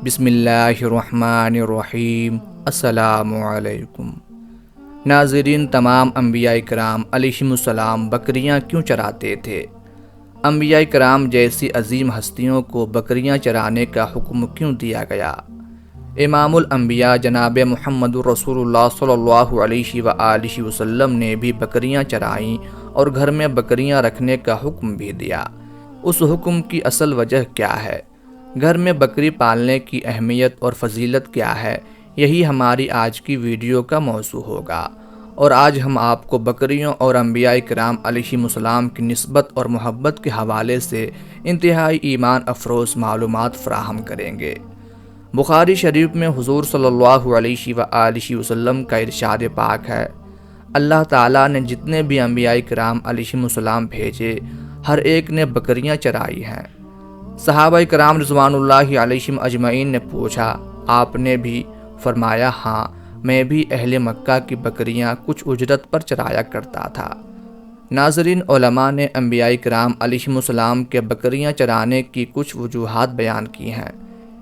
بسم اللہ الرحمن الرحیم۔ السلام علیکم ناظرین، تمام انبیاء کرام علیہم السلام بکریاں کیوں چراتے تھے؟ انبیاء کرام جیسی عظیم ہستیوں کو بکریاں چرانے کا حکم کیوں دیا گیا؟ امام الانبیاء جناب محمد رسول اللہ صلی اللہ علیہ وآلہ وسلم نے بھی بکریاں چرائیں اور گھر میں بکریاں رکھنے کا حکم بھی دیا۔ اس حکم کی اصل وجہ کیا ہے؟ گھر میں بکری پالنے کی اہمیت اور فضیلت کیا ہے؟ یہی ہماری آج کی ویڈیو کا موضوع ہوگا، اور آج ہم آپ کو بکریوں اور انبیاء کرام علیہم السلام کی نسبت اور محبت کے حوالے سے انتہائی ایمان افروز معلومات فراہم کریں گے۔ بخاری شریف میں حضور صلی اللہ علیہ وآلہ وسلم کا ارشاد پاک ہے، اللہ تعالیٰ نے جتنے بھی انبیاء کرام علیہم السلام بھیجے، ہر ایک نے بکریاں چرائی ہیں۔ صحابہ کرام رضوان اللہ علیہم اجمعین نے پوچھا، آپ نے بھی؟ فرمایا، ہاں، میں بھی اہل مکہ کی بکریاں کچھ اجرت پر چرایا کرتا تھا۔ ناظرین، علماء نے انبیاء کرام علیہم السلام کے بکریاں چرانے کی کچھ وجوہات بیان کی ہیں،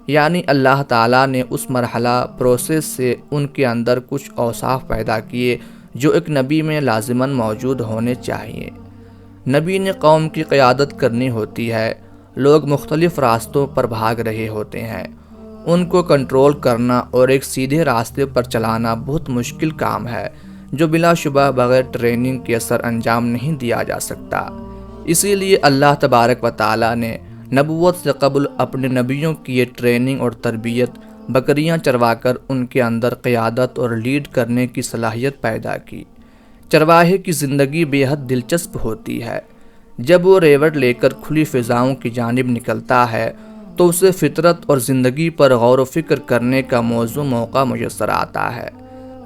یعنی اللہ تعالیٰ نے اس مرحلہ پروسیس سے ان کے اندر کچھ اوصاف پیدا کیے جو ایک نبی میں لازماً موجود ہونے چاہیے۔ نبی نے قوم کی قیادت کرنی ہوتی ہے، لوگ مختلف راستوں پر بھاگ رہے ہوتے ہیں، ان کو کنٹرول کرنا اور ایک سیدھے راستے پر چلانا بہت مشکل کام ہے جو بلا شبہ بغیر ٹریننگ کے سر انجام نہیں دیا جا سکتا۔ اسی لیے اللہ تبارک و تعالیٰ نے نبوت سے قبل اپنے نبیوں کی یہ ٹریننگ اور تربیت بکریاں چروا کر ان کے اندر قیادت اور لیڈ کرنے کی صلاحیت پیدا کی۔ چرواہے کی زندگی بے حد دلچسپ ہوتی ہے۔ جب وہ ریوڑ لے کر کھلی فضاؤں کی جانب نکلتا ہے تو اسے فطرت اور زندگی پر غور و فکر کرنے کا موقع میسر آتا ہے۔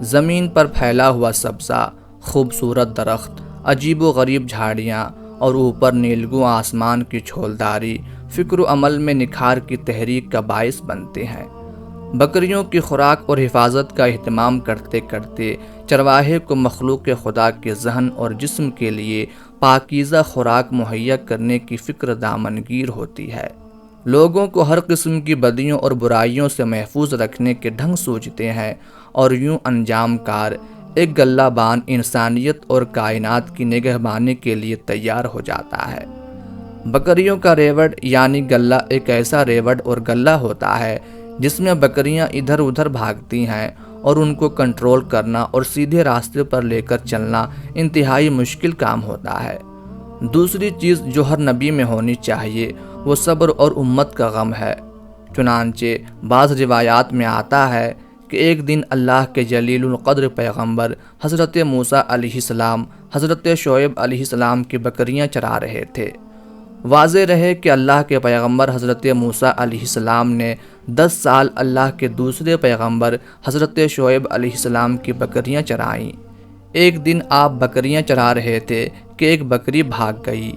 زمین پر پھیلا ہوا سبزہ، خوبصورت درخت، عجیب و غریب جھاڑیاں اور اوپر نیلگوں آسمان کی چھولداری فکر و عمل میں نکھار کی تحریک کا باعث بنتے ہیں۔ بکریوں کی خوراک اور حفاظت کا اہتمام کرتے کرتے چرواہے کو مخلوق خدا کے ذہن اور جسم کے لیے پاکیزہ خوراک مہیا کرنے کی فکر دامنگیر ہوتی ہے۔ لوگوں کو ہر قسم کی بدیوں اور برائیوں سے محفوظ رکھنے کے ڈھنگ سوچتے ہیں، اور یوں انجام کار ایک گلہ بان انسانیت اور کائنات کی نگہبانی کے لیے تیار ہو جاتا ہے۔ بکریوں کا ریوڑ یعنی گلہ ایک ایسا ریوڑ اور گلہ ہوتا ہے جس میں بکریاں ادھر ادھر بھاگتی ہیں، اور ان کو کنٹرول کرنا اور سیدھے راستے پر لے کر چلنا انتہائی مشکل کام ہوتا ہے۔ دوسری چیز جو ہر نبی میں ہونی چاہیے وہ صبر اور امت کا غم ہے۔ چنانچہ بعض روایات میں آتا ہے کہ ایک دن اللہ کے جلیل القدر پیغمبر حضرت موسیٰ علیہ السلام حضرت شعیب علیہ السلام کی بکریاں چرا رہے تھے۔ واضح رہے کہ اللہ کے پیغمبر حضرت موسیٰ علیہ السلام نے 10 سال اللہ کے دوسرے پیغمبر حضرت شعیب علیہ السلام کی بکریاں چرائیں۔ ایک دن آپ بکریاں چرا رہے تھے کہ ایک بکری بھاگ گئی۔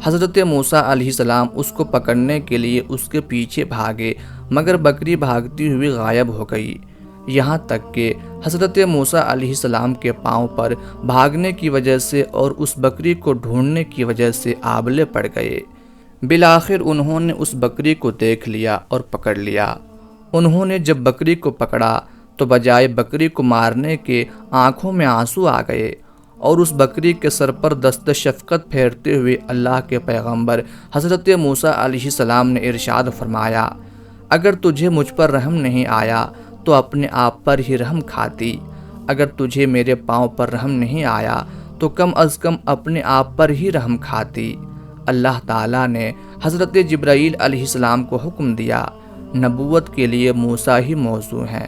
حضرت موسیٰ علیہ السلام اس کو پکڑنے کے لیے اس کے پیچھے بھاگے، مگر بکری بھاگتی ہوئی غائب ہو گئی، یہاں تک کہ حضرت موسیٰ علیہ السلام کے پاؤں پر بھاگنے کی وجہ سے اور اس بکری کو ڈھونڈنے کی وجہ سے آبلے پڑ گئے۔ بالآخر انہوں نے اس بکری کو دیکھ لیا اور پکڑ لیا۔ انہوں نے جب بکری کو پکڑا تو بجائے بکری کو مارنے کے آنکھوں میں آنسو آ گئے، اور اس بکری کے سر پر دست شفقت پھیرتے ہوئے اللہ کے پیغمبر حضرت موسیٰ علیہ السلام نے ارشاد فرمایا، اگر تجھے مجھ پر رحم نہیں آیا تو اپنے آپ پر ہی رحم کھاتی، اگر تجھے میرے پاؤں پر رحم نہیں آیا تو کم از کم اپنے آپ پر ہی رحم کھاتی۔ اللہ تعالیٰ نے حضرت جبرائیل علیہ السلام کو حکم دیا، نبوت کے لیے موسیٰ ہی موضوع ہیں،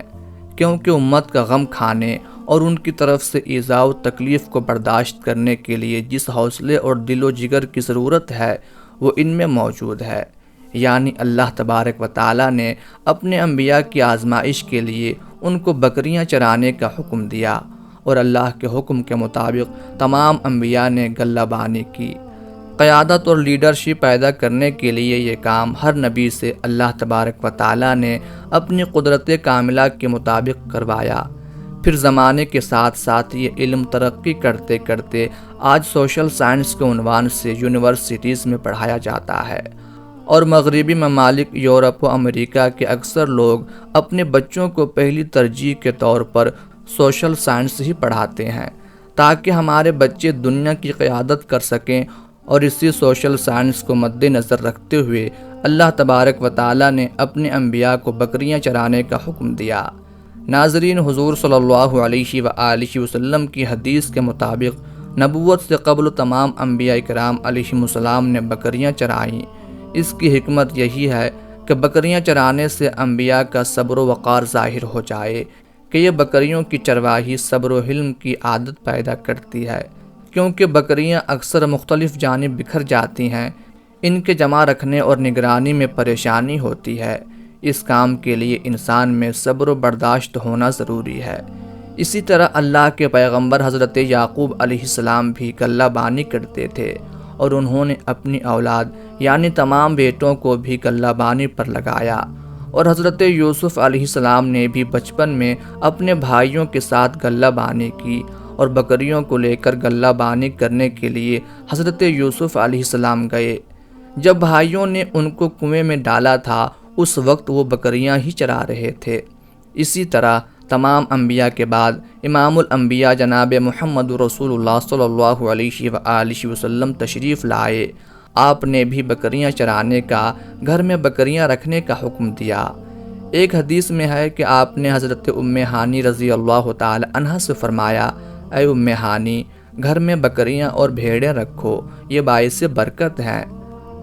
کیونکہ امت کا غم کھانے اور ان کی طرف سے ایذاء و تکلیف کو برداشت کرنے کے لیے جس حوصلے اور دل و جگر کی ضرورت ہے وہ ان میں موجود ہے۔ یعنی اللہ تبارک و تعالیٰ نے اپنے انبیاء کی آزمائش کے لیے ان کو بکریاں چرانے کا حکم دیا، اور اللہ کے حکم کے مطابق تمام انبیاء نے گلہ بانی کی۔ قیادت اور لیڈرشپ پیدا کرنے کے لیے یہ کام ہر نبی سے اللہ تبارک و تعالیٰ نے اپنی قدرت کاملہ کے مطابق کروایا۔ پھر زمانے کے ساتھ ساتھ یہ علم ترقی کرتے کرتے آج سوشل سائنس کے عنوان سے یونیورسٹیز میں پڑھایا جاتا ہے، اور مغربی ممالک یورپ و امریکہ کے اکثر لوگ اپنے بچوں کو پہلی ترجیح کے طور پر سوشل سائنس ہی پڑھاتے ہیں تاکہ ہمارے بچے دنیا کی قیادت کر سکیں، اور اسی سوشل سائنس کو مد نظر رکھتے ہوئے اللہ تبارک و تعالیٰ نے اپنے انبیاء کو بکریاں چرانے کا حکم دیا۔ ناظرین، حضور صلی اللہ علیہ وآلہ وسلم کی حدیث کے مطابق نبوت سے قبل تمام انبیاء کرام علیہم السلام نے بکریاں چرائیں۔ اس کی حکمت یہی ہے کہ بکریاں چرانے سے انبیاء کا صبر و وقار ظاہر ہو جائے کہ یہ بکریوں کی چرواہی صبر و حلم کی عادت پیدا کرتی ہے، کیونکہ بکریاں اکثر مختلف جانب بکھر جاتی ہیں، ان کے جمع رکھنے اور نگرانی میں پریشانی ہوتی ہے۔ اس کام کے لیے انسان میں صبر و برداشت ہونا ضروری ہے۔ اسی طرح اللہ کے پیغمبر حضرت یعقوب علیہ السلام بھی غلہ بانی کرتے تھے، اور انہوں نے اپنی اولاد یعنی تمام بیٹوں کو بھی غلہ بانی پر لگایا، اور حضرت یوسف علیہ السلام نے بھی بچپن میں اپنے بھائیوں کے ساتھ غلہ بانی کی، اور بکریوں کو لے کر غلہ بانی کرنے کے لیے حضرت یوسف علیہ السلام گئے۔ جب بھائیوں نے ان کو کنویں میں ڈالا تھا اس وقت وہ بکریاں ہی چرا رہے تھے۔ اسی طرح تمام انبیاء کے بعد امام الانبیاء جناب محمد رسول اللہ صلی اللہ علیہ وآلہ وسلم تشریف لائے۔ آپ نے بھی بکریاں چرانے کا، گھر میں بکریاں رکھنے کا حکم دیا۔ ایک حدیث میں ہے کہ آپ نے حضرت ام ہانی رضی اللہ تعالی عنہا سے فرمایا، اے ام ہانی، گھر میں بکریاں اور بھیڑیں رکھو، یہ باعث برکت ہیں۔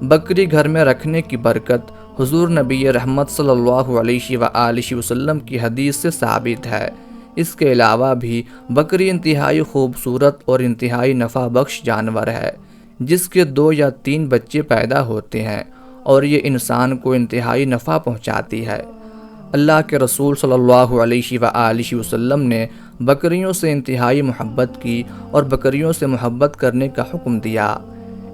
بکری گھر میں رکھنے کی برکت حضور نبی رحمت صلی اللہ علیہ وآلہ وسلم کی حدیث سے ثابت ہے۔ اس کے علاوہ بھی بکری انتہائی خوبصورت اور انتہائی نفع بخش جانور ہے، جس کے 2 یا 3 بچے پیدا ہوتے ہیں، اور یہ انسان کو انتہائی نفع پہنچاتی ہے۔ اللہ کے رسول صلی اللہ علیہ وآلہ وسلم نے بکریوں سے انتہائی محبت کی اور بکریوں سے محبت کرنے کا حکم دیا۔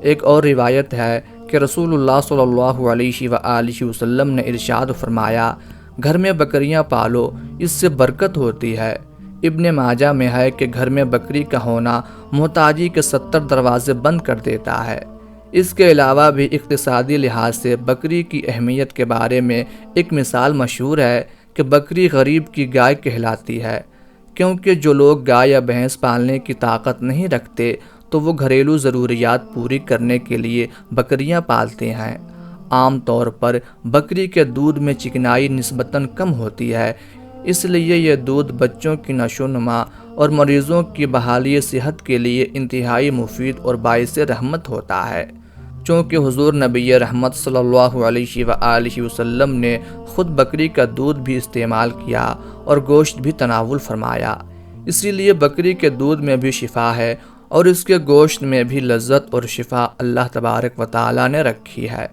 ایک اور روایت ہے کہ رسول اللہ صلی اللہ علیہ وآلہ وسلم نے ارشاد فرمایا، گھر میں بکریاں پالو، اس سے برکت ہوتی ہے۔ ابن ماجہ میں ہے کہ گھر میں بکری کا ہونا محتاجی کے 70 دروازے بند کر دیتا ہے۔ اس کے علاوہ بھی اقتصادی لحاظ سے بکری کی اہمیت کے بارے میں ایک مثال مشہور ہے کہ بکری غریب کی گائے کہلاتی ہے، کیونکہ جو لوگ گائے یا بھینس پالنے کی طاقت نہیں رکھتے تو وہ گھریلو ضروریات پوری کرنے کے لیے بکریاں پالتے ہیں۔ عام طور پر بکری کے دودھ میں چکنائی نسبتاً کم ہوتی ہے، اس لیے یہ دودھ بچوں کی نشو و نما اور مریضوں کی بحالی صحت کے لیے انتہائی مفید اور باعث رحمت ہوتا ہے۔ چونکہ حضور نبی رحمت صلی اللہ علیہ وآلہ وسلم نے خود بکری کا دودھ بھی استعمال کیا اور گوشت بھی تناول فرمایا، اسی لیے بکری کے دودھ میں بھی شفا ہے، اور اس کے گوشت میں بھی لذت اور شفا اللہ تبارک و تعالی نے رکھی ہے۔